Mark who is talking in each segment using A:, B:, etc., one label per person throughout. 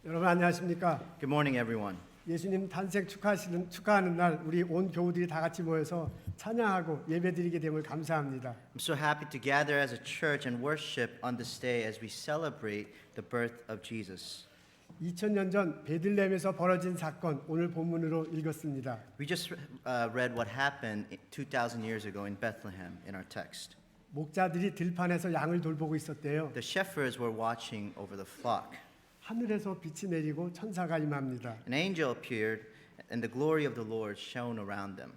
A: 여러분 안녕하십니까?
B: Good morning, everyone.
A: 예수님 탄생 축하하는 날 우리 온 교우들이 다 같이 모여서 찬양하고 예배드리게 됨을 감사합니다.
B: I'm so happy to gather as a church and worship on this day as we celebrate the birth of Jesus.
A: 2000년 전 베들레헴에서 벌어진 사건 오늘 본문으로 읽었습니다.
B: We just read what happened 2,000 years ago in Bethlehem in our text.
A: 목자들이 들판에서 양을 돌보고 있었대요.
B: The shepherds were watching over the flock.
A: 하늘에서 빛이 내리고 천사가 임합니다.
B: An angel appeared, and the glory of the Lord shone around them.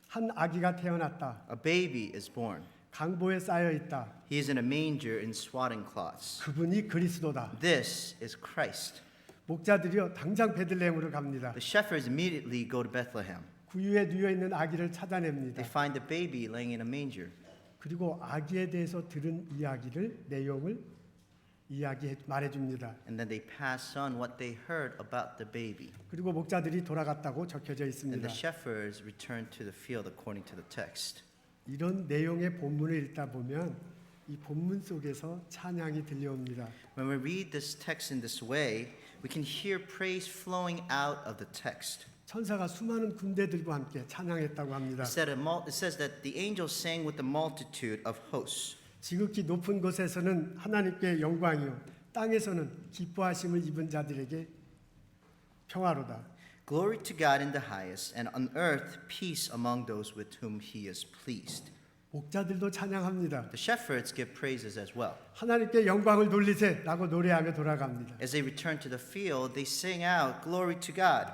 A: 한 아기가 태어났다.
B: A baby is born.
A: 강보에 쌓여 있다.
B: He is in a manger in swaddling cloths.
A: 그분이 그리스도다.
B: This is Christ.
A: 목자들이요 당장 베들레헴으로 갑니다.
B: The shepherds immediately go to Bethlehem.
A: 구유에 누워 있는 아기를 찾아냅니다.
B: They find the baby laying in a manger.
A: 그리고 아기에 대해서 들은 내용을 말해줍니다.
B: And then they pass on what they heard about the baby.
A: 그리고 목자들이 돌아갔다고 적혀져
B: And
A: 있습니다.
B: the shepherds returned to the field according to the text.
A: 이런 내용의 본문을 읽다 보면 이 본문 속에서 찬양이 들려옵니다.
B: When we read this text in this way, we can hear praise flowing out of the text.
A: 천사가 수많은 군대들과 함께 찬양했다고 합니다.
B: It says that the angels sang with the multitude of hosts.
A: 지극히 높은 곳에서는 하나님께 영광이요 땅에서는 기뻐하심을 입은 자들에게 평화로다.
B: Glory to God in the highest, and on earth peace among those with whom he is pleased.
A: 목자들도 찬양합니다.
B: The shepherds give praises as well.
A: 하나님께 영광을 돌리세라고 노래하며 돌아갑니다.
B: As they return to the field, they sing out, Glory to God.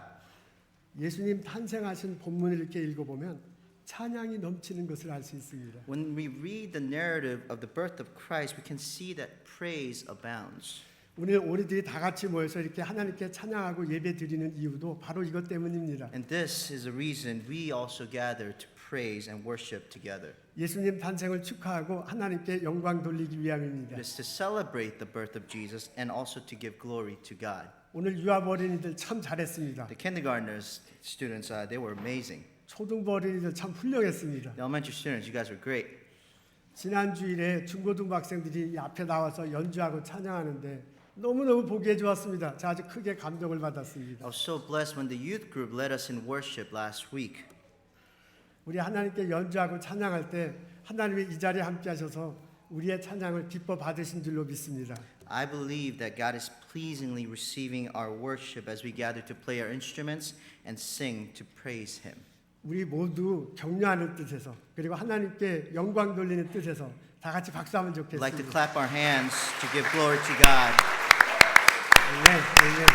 A: 예수님 탄생하신 본문을 이렇게 읽어보면 찬양이 넘치는 것을 알 수 있습니다.
B: When we read the narrative of the birth of Christ, we can see that praise abounds.
A: 오늘 우리들이 다 같이 모여서 이렇게 하나님께 찬양하고 예배 드리는 이유도 바로 이것 때문입니다.
B: And this is the reason we also gather to praise and worship together.
A: 예수님 탄생을 축하하고 하나님께 영광 돌리기 위함입니다.
B: It is to celebrate the birth of Jesus and also to give glory to God.
A: 오늘 유아부 어린이들 참 잘했습니다.
B: The kindergartners students, they were amazing.
A: 초등부 어린이들 참 훌륭했습니다.
B: The elementary students, you guys were great.
A: 지난 주일에 중고등부 학생들이 앞에 나와서 연주하고 찬양하는데 너무너무 보기에 좋았습니다. 제가 아주 크게 감동을
B: I
A: 받았습니다.
B: was so blessed when the youth group led us in worship last week.
A: 우리 하나님께 연주하고 찬양할 때 하나님이 이 자리에 함께 하셔서 우리의 찬양을 기뻐 받으신 줄로 믿습니다.
B: I believe that God is pleasingly receiving our worship as we gather to play our instruments and sing to praise Him.
A: 우리 모두 격려하는 뜻에서 그리고 하나님께 영광 돌리는 뜻에서 다 같이 박수하면
B: We'd like to
A: 좋겠습니다.
B: clap our hands to give glory to God.
A: 네, 네.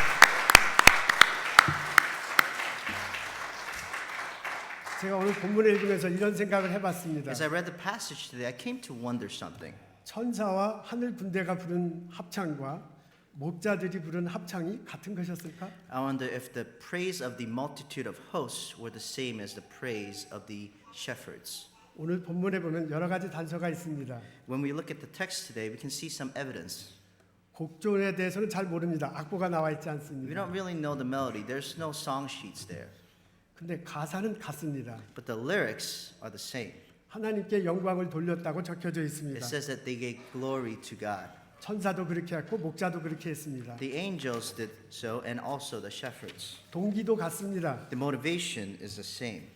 A: 제가 오늘 본문을 읽으면서 이런 생각을 해봤습니다.
B: As I read the passage today, I came to wonder something.
A: 천사와 하늘 군대가 부른 합창과 목자들이 부른 합창이 같은 것이었을까?
B: I wonder if the praise of the multitude of hosts were the same as the praise of the shepherds.
A: 오늘 본문에 보면 여러 가지 단서가 있습니다.
B: When we look at the text today, we can see some evidence.
A: 곡조에 대해서는 잘 모릅니다. 악보가 나와 있지
B: We
A: 않습니다.
B: don't really know the melody. There's no song sheets there.
A: 근데 가사는 같습니다.
B: But the lyrics are the same.
A: 하나님께 영광을 돌렸다고 적혀져
B: It
A: 있습니다.
B: says that they gave glory to God.
A: 천사도 그렇게 했고 목자도 그렇게 했습니다.
B: The angels did so, and also the shepherds.
A: 동기도 같습니다.
B: The motivation is the same.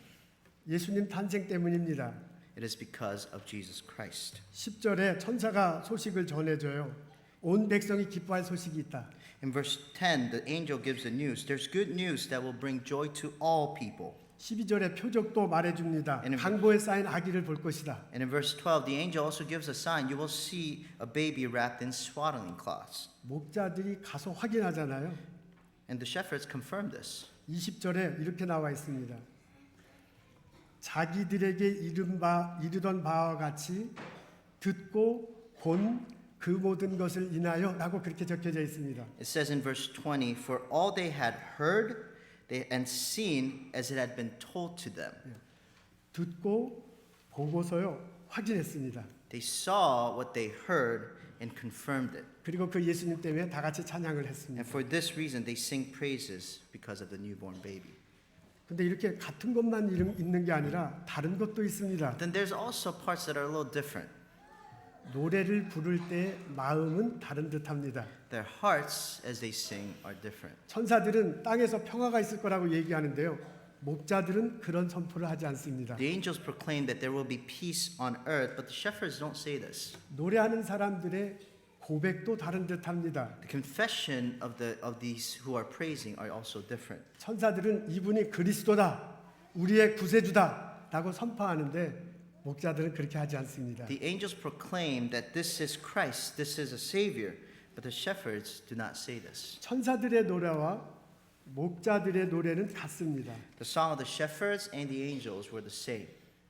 A: 예수님 탄생 때문입니다.
B: It is because of Jesus Christ.
A: 10절에 천사가 소식을 전해줘요. 온 백성이 기뻐할 소식이 있다.
B: In verse 10, the angel gives the news. There's good news that will bring joy to all people.
A: 12절에 표적도 말해줍니다.
B: And in-
A: 강보에 쌓인 아기를 볼 것이다.
B: And in verse 12, the angel also gives a sign. You will see a baby wrapped in swaddling cloths.
A: 목자들이 가서 확인하잖아요.
B: And the shepherds confirm this.
A: 20절에 이렇게 나와 있습니다. 자기들에게 이르던 바와 같이 듣고 본 그 모든 것을 인하여 라고 그렇게 적혀져 있습니다.
B: It says in verse 20, For all they had heard and seen as it had been told to them.
A: 듣고 보고서요 확인했습니다.
B: They saw what they heard and confirmed it.
A: 그리고 그 예수님 때문에 다 같이 찬양을
B: And
A: 했습니다.
B: for this reason, they sing praises because of the newborn baby.
A: 근데 이렇게 같은 것만 있는 게 아니라 다른 것도 있습니다.
B: Then there's also parts that are a little different.
A: 노래를 부를 때 마음은 다른 듯합니다.
B: Their hearts, as they sing, are different.
A: 천사들은 땅에서 평화가 있을 거라고 얘기하는데요. 목자들은 그런 선포를 하지 않습니다.
B: The angels proclaim that there will be peace on earth, but the shepherds don't say this.
A: 노래하는 사람들의 고백도 다른 듯합니다.
B: The confession of these who are praising are also different.
A: 천사들은 이분이 그리스도다, 우리의 구세주다라고 선포하는데 목자들은 그렇게 하지 않습니다.
B: The angels proclaim that this is Christ, this is a Savior, but the shepherds do not say this.
A: 천사들의 노래와 목자들의 노래는 같습니다.
B: The song of the shepherds and the angels were the same,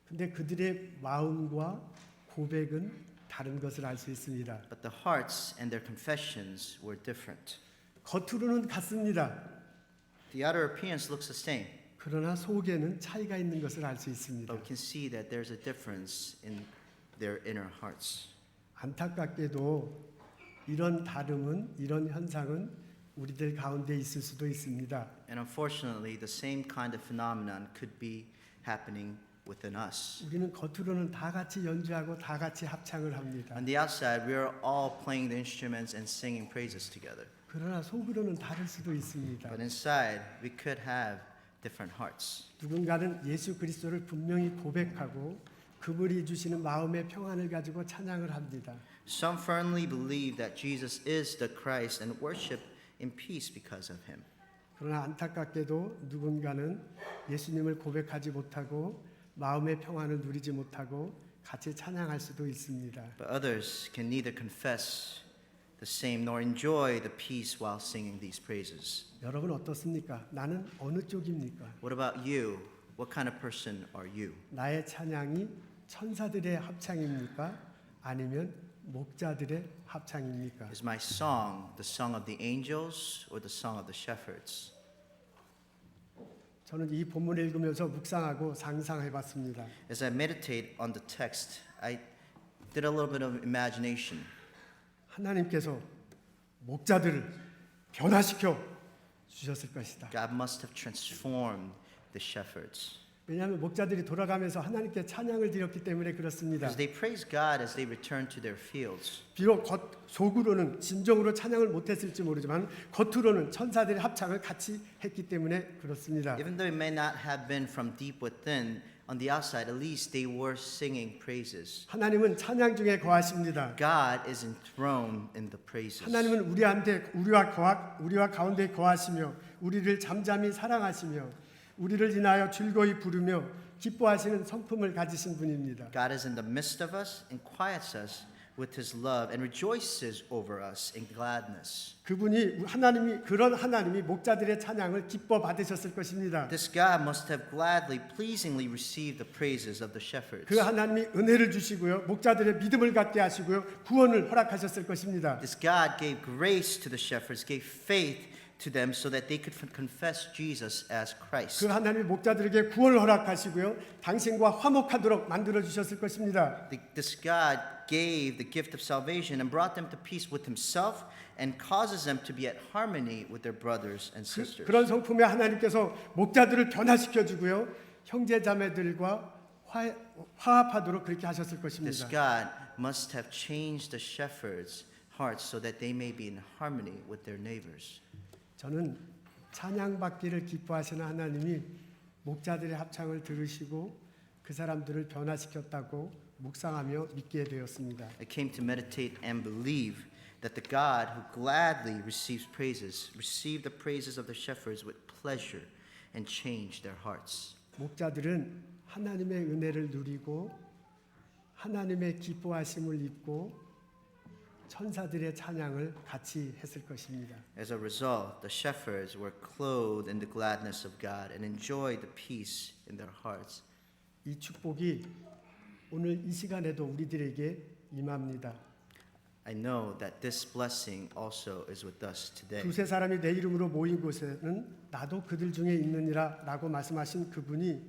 A: 근데 그들의 마음과 고백은 다른 것을 알 수 있습니다.
B: but the hearts and their confessions were different.
A: 겉으로는 같습니다.
B: The outer appearance looks the same,
A: 그러나 속에는 차이가 있는 것을 알 수 있습니다.
B: but we can see that there's a difference in their inner hearts.
A: 안타깝게도 이런 다름은, 이런 현상은 우리들 가운데 있을 수도 있습니다.
B: And unfortunately, the same kind of phenomenon could be happening within us.
A: 우리는 겉으로는 다 같이 연주하고 다 같이 합창을 합니다.
B: On the outside, we are all playing the instruments and singing praises together.
A: 그러나 속으로는 다를 수도 있습니다.
B: But inside, we could have different hearts.
A: 누군가는 예수 그리스도를 분명히 고백하고 그분이 주시는 마음의 평안을 가지고 찬양을 합니다.
B: Some firmly believe that Jesus is the Christ and worship in peace because of him.
A: 그러나 안타깝게도 누군가는 예수님을 고백하지 못하고 마음의 평안을 누리지 못하고 같이 찬양할 수도 있습니다.
B: But others can neither confess the same nor enjoy the peace while singing these praises.
A: 여러분 어떻습니까? 나는 어느 쪽입니까?
B: What about you? What kind of person are you?
A: 나의 찬양이 천사들의 합창입니까? 아니면 목자들의 합창입니까?
B: Is my song the song of the angels or the song of the shepherds?
A: 저는 이 본문을 읽으면서 묵상하고 상상해 봤습니다.
B: As I meditate on the text, I did a little bit of imagination.
A: 하나님께서 목자들을 변화시켜 주셨을 것이다.
B: God must have transformed the shepherds.
A: 왜냐하면 목자들이 돌아가면서 하나님께 찬양을 드렸기 때문에 그렇습니다.
B: Because they praised God as they returned to their fields.
A: 비록 속으로는 진정으로 찬양을 못했을지 모르지만 겉으로는 천사들의 합창을 같이 했기 때문에 그렇습니다.
B: Even though it may not have been from deep within, on the outside, at least they were singing praises.
A: 하나님은 찬양 중에 거하십니다.
B: God is enthroned in the praises.
A: 하나님은 우리와 가운데 거하시며 우리를 잠잠히 사랑하시며 우리를 인하여 즐거이 부르며 기뻐하시는 성품을 가지신 분입니다.
B: God is in the midst of us and quiets us with his love and rejoices over us in gladness.
A: 그런 하나님이 목자들의 찬양을 기뻐 받으셨을 것입니다.
B: This God must have gladly, pleasingly received the praises of the shepherds.
A: 그 하나님이 은혜를 주시고요, 목자들의 믿음을 갖게 하시고요, 구원을 허락하셨을 것입니다.
B: This God gave grace to the shepherds, gave faith to them so that they could confess Jesus as Christ.
A: 그 하나님이 목자들에게 구원을 허락하시고요, 당신과 화목하도록 만들어 주셨을 것입니다.
B: This God gave the gift of salvation and brought them to peace with himself and causes them to be at harmony with their brothers and sisters.
A: 그런 성품의 하나님께서 목자들을 변화시켜 주고요, 형제 자매들과 화합하도록 그렇게 하셨을
B: This
A: 것입니다.
B: God must have changed the shepherds' hearts so that they may be in harmony with their neighbors.
A: 저는 찬양받기를 기뻐하시는 하나님이 목자들의 합창을 들으시고 그 사람들을 변화시켰다고 묵상하며 믿게 되었습니다.
B: I came to meditate and believe that the God who gladly receives praises received the praises of the shepherds with pleasure and changed their hearts.
A: 목자들은 하나님의 은혜를 누리고 하나님의 기뻐하심을 입고 천사들의 찬양을 같이 했을 것입니다.
B: As a result, the shepherds were clothed in the gladness of God and enjoyed the peace in their hearts.
A: 이 축복이 오늘 이 시간에도 우리들에게 임합니다.
B: I know that this blessing also is with us today.
A: 두세 사람이 내 이름으로 모인 곳에는 나도 그들 중에 있느니라 라고 말씀하신 그분이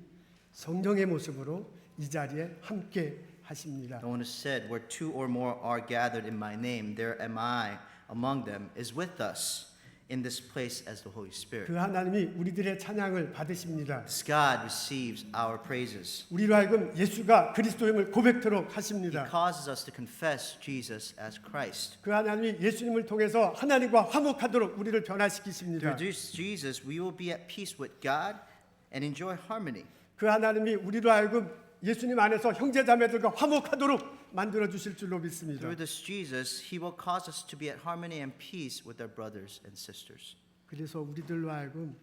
A: 성령의 모습으로 이 자리에 함께 하십니다.
B: The one who said, where two or more are gathered in my name, there am I among them, is with us in this place as the Holy Spirit.
A: 그 하나님이 우리들의 찬양을 받으십니다.
B: This God receives our praises.
A: 우리로 하여금 예수가 그리스도임을 고백토록
B: He
A: 하십니다.
B: causes us to confess Jesus as Christ.
A: 그 하나님이 예수님을 통해서 하나님과 화목하도록 우리를 변화시키십니다.
B: Through Jesus, we will be at peace with God and enjoy harmony.
A: 그 하나님이 우리로 하여금 예수님 안에서 형제자매들과 화목하도록 만들어 주실 줄로 믿습니다.
B: Through this Jesus, He will cause us to be at harmony and peace with our brothers and sisters.
A: 그래서 우리들로 하여금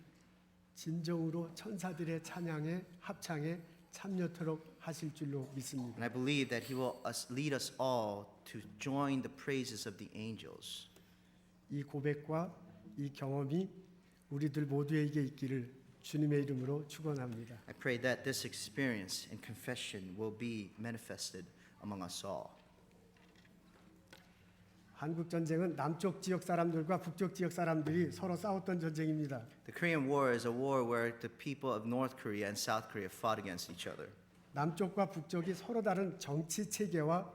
A: 진정으로 천사들의 찬양에 합창에 참여토록 하실 줄로 믿습니다.
B: And I believe that He will lead us all to join the praises of the angels.
A: 이 고백과 이 경험이 우리들 모두에게 있기를 주님의 이름으로 축원합니다.
B: I pray that this experience and confession will be manifested among us all.
A: 한국 전쟁은 남쪽 지역 사람들과 북쪽 지역 사람들이 서로 싸웠던 전쟁입니다.
B: The Korean War is a war where the people of North Korea and South Korea fought against each other.
A: 남쪽과 북쪽이 서로 다른 정치 체계와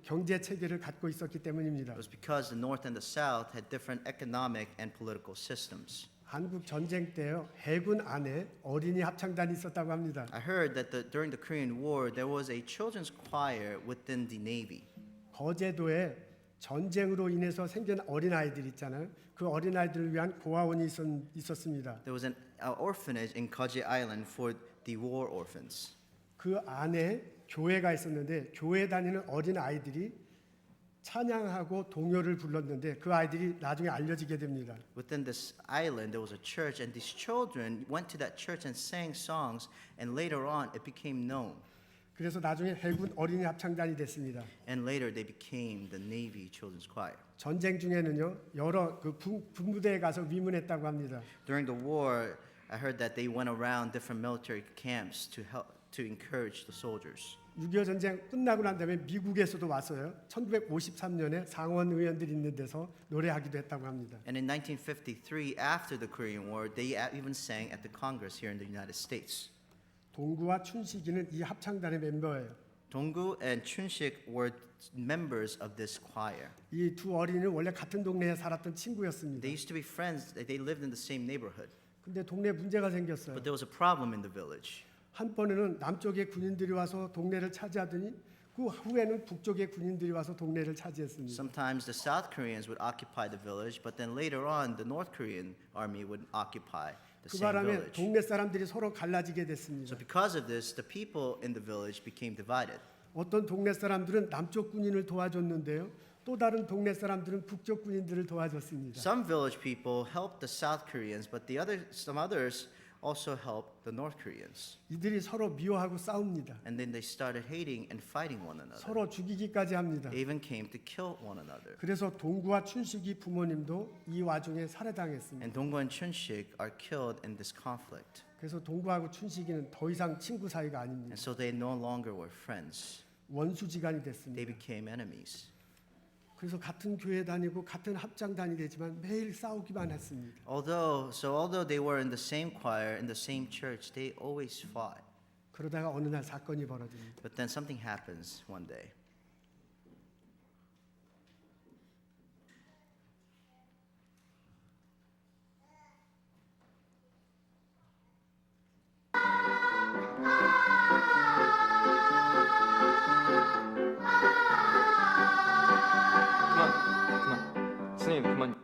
A: 경제 체계를 갖고 있었기 때문입니다.
B: It was because the North and the South had different economic and political systems.
A: 한국 전쟁 때요 해군 안에 어린이 합창단이 있었다고 합니다.
B: I heard that during the Korean War there was a children's choir within the Navy.
A: 거제도에 전쟁으로 인해서 생긴 어린 아이들 있잖아요. 그 어린 아이들을 위한 고아원이 있었습니다.
B: There was an orphanage in Jeju Island for the war orphans.
A: 그 안에 교회가 있었는데 교회 다니는 어린 아이들이 찬양하고 동요를 불렀는데 그 아이들이 나중에 알려지게 됩니다.
B: Within this island there was a church and these children went to that church and sang songs and later on it became known.
A: 그래서 나중에 해군 어린이 합창단이 됐습니다.
B: And later they became the Navy Children's Choir.
A: 전쟁 중에는요 여러 그 군부대에 가서 위문했다고 합니다.
B: During the war, I heard that they went around different military camps to help to encourage the soldiers.
A: 6.25 전쟁 끝나고 난 다음에 미국에서도 왔어요. 1953년에 상원 의원들이 있는 데서 노래하기도 했다고 합니다.
B: And in 1953, after the Korean War, they even sang at the Congress here in the United States.
A: 동구와 춘식이는 이 합창단의 멤버예요.
B: Donggu and Chunshik were members of this choir.
A: 이 두 어린이는 원래 같은 동네에 살았던 친구였습니다.
B: They used to be friends. They lived in the same neighborhood.
A: 근데 동네에 문제가 생겼어요.
B: But there was a problem in the village.
A: 한 번에는 남쪽의 군인들이 와서 동네를 차지하더니 그 후에는 북쪽의 군인들이 와서 동네를 차지했습니다.
B: Sometimes the South Koreans would occupy the village, but then later on, the North Korean army would occupy the
A: 그
B: same
A: 바람에
B: village.
A: 동네 사람들이 서로 갈라지게 됐습니다.
B: So because of this, the people in the village became divided.
A: 어떤 동네 사람들은 남쪽 군인을 도와줬는데요. 또 다른 동네 사람들은 북쪽 군인들을 도와줬습니다.
B: Some village people helped the South Koreans, but some others also helped the North Koreans.
A: 이들이 서로 미워하고 싸웁니다.
B: And then they started hating and fighting one another.
A: 서로 죽이기까지 합니다.
B: They even came to kill one another.
A: 그래서 동구와 춘식이 부모님도 이 와중에 살해당했습니다.
B: And Donggu and Chunshik are killed in this conflict.
A: 그래서 동구하고 춘식이는 더 이상 친구 사이가 아닙니다.
B: And so they no longer were friends.
A: 원수지간이
B: They
A: 됐습니다.
B: became enemies.
A: 그래서 같은 교회 다니고 같은 합장단이 되지만 매일 싸우기만 했습니다.
B: Although they were in the same choir, in the same church, they always fought.
A: 그러다가 어느 날 사건이 벌어집니다.
B: But then something happens one day.
C: 그만. 선생님 그만.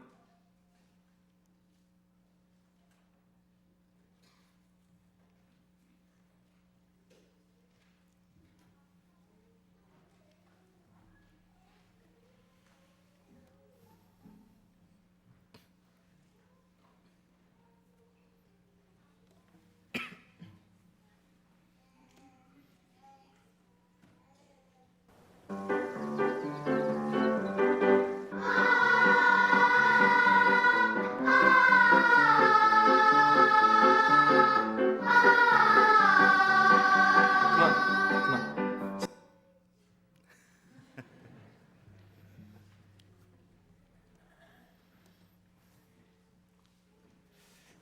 C: 그만.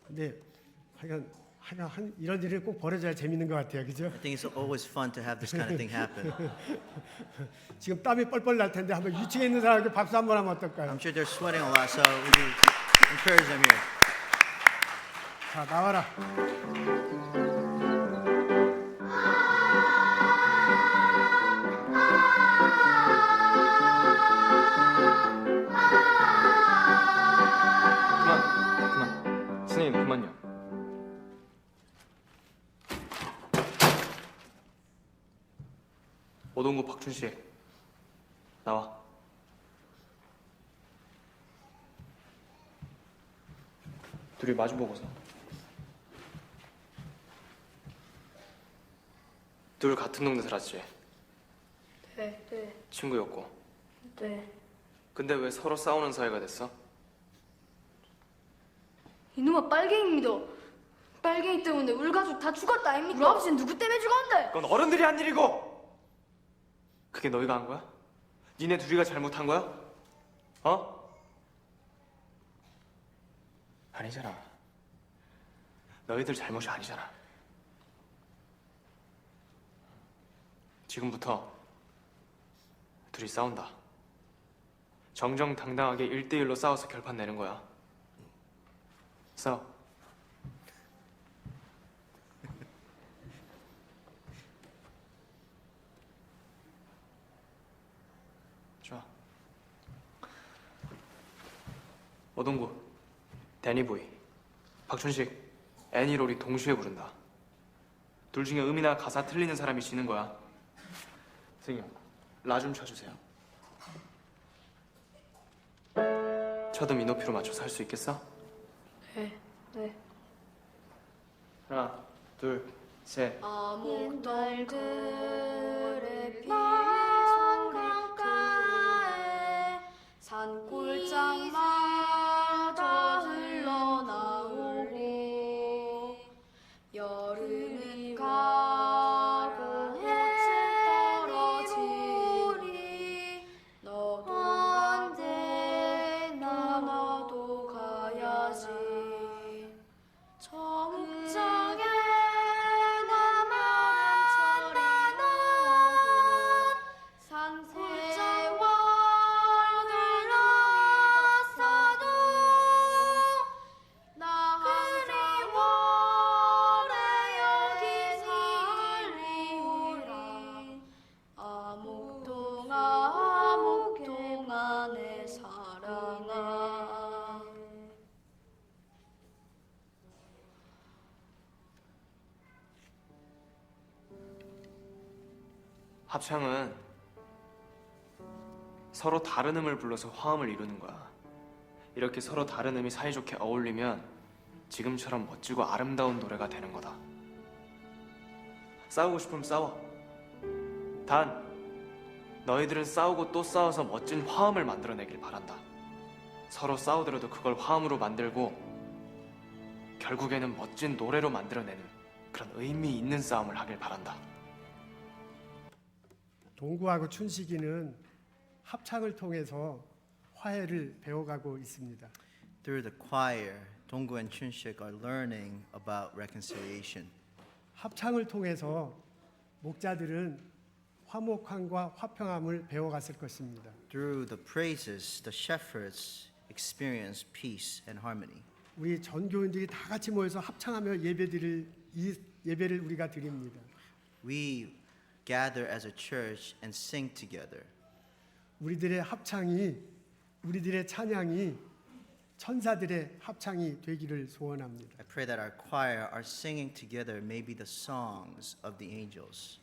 A: 근데 하여간 이런 일이 꼭 벌어져야 재밌는 것 같아요, 그죠?
B: I think it's always fun to have this kind of thing happen.
A: 지금 땀이 뻘뻘 날 텐데 한번 2층에 있는 사람에게 박수 한번 하면 어떨까요?
B: I'm sure they're sweating a lot, so we Encourage them here.
A: 자, 나와라.
C: 그만. 스님, 그만요. 오동구 박춘식, 나와. 둘이 마주보고서. 둘 같은 동네 살았지?
D: 네.
C: 친구였고.
D: 네.
C: 근데 왜 서로 싸우는 사이가 됐어?
D: 이놈아 빨갱이입니다. 빨갱이 때문에 우리 가족 다 죽었다 아닙니까? 우리 아버지는 누구 때문에 죽었는데?
C: 그건 어른들이 한 일이고! 그게 너희가 한 거야? 니네 둘이가 잘못한 거야? 어? 아니잖아. 너희들 잘못이 아니잖아. 지금부터 둘이 싸운다. 정정당당하게 1대1로 싸워서 결판 내는 거야. 싸워. 좋아. 오동구, 데니보이, 박춘식, 애니롤이 동시에 부른다. 둘 중에 음이나 가사 틀리는 사람이 지는 거야. 승희, 라 좀 쳐주세요. 쳐도 이 높이로 맞춰서 할 수 있겠어?
D: 네.
C: 하나, 둘, 셋.
D: 암흑동굴에 피소리 강가에 산골짜기마저 흘러나오고 여름이 가고 해가 떨어지니 너도 언제나 나도 가야지 저 목장에 나만 나는 산세월 둘러싸도 나 그리워래 여기 살리라 암흑동아 내 사랑아.
C: 합창은 서로 다른 음을 불러서 화음을 이루는 거야. 이렇게 서로 다른 음이 사이좋게 어울리면 지금처럼 멋지고 아름다운 노래가 되는 거다. 싸우고 싶으면 싸워. 단 너희들은 싸우고 또 싸워서 멋진 화음을 만들어내길 바란다. 서로 싸우더라도 그걸 화음으로 만들고 결국에는 멋진 노래로 만들어내는 그런 의미 있는 싸움을 하길 바란다.
A: 동구하고 춘식이는 합창을 통해서 화해를 배워가고 있습니다.
B: Through the choir, Donggu and Chunshik are learning about reconciliation.
A: 합창을 통해서 목자들은 화목함과 화평함을 배워갔을 것입니다.
B: Through the praises, the shepherds experience peace and harmony.
A: 우리 전교인들이 다 같이 모여서 합창하며 이 예배를 우리가 드립니다.
B: We gather as a church and sing together.
A: 우리들의 합창이, 우리들의 찬양이 천사들의 합창이 되기를 소원합니다.
B: I pray that our choir, our singing together may be the songs of the angels.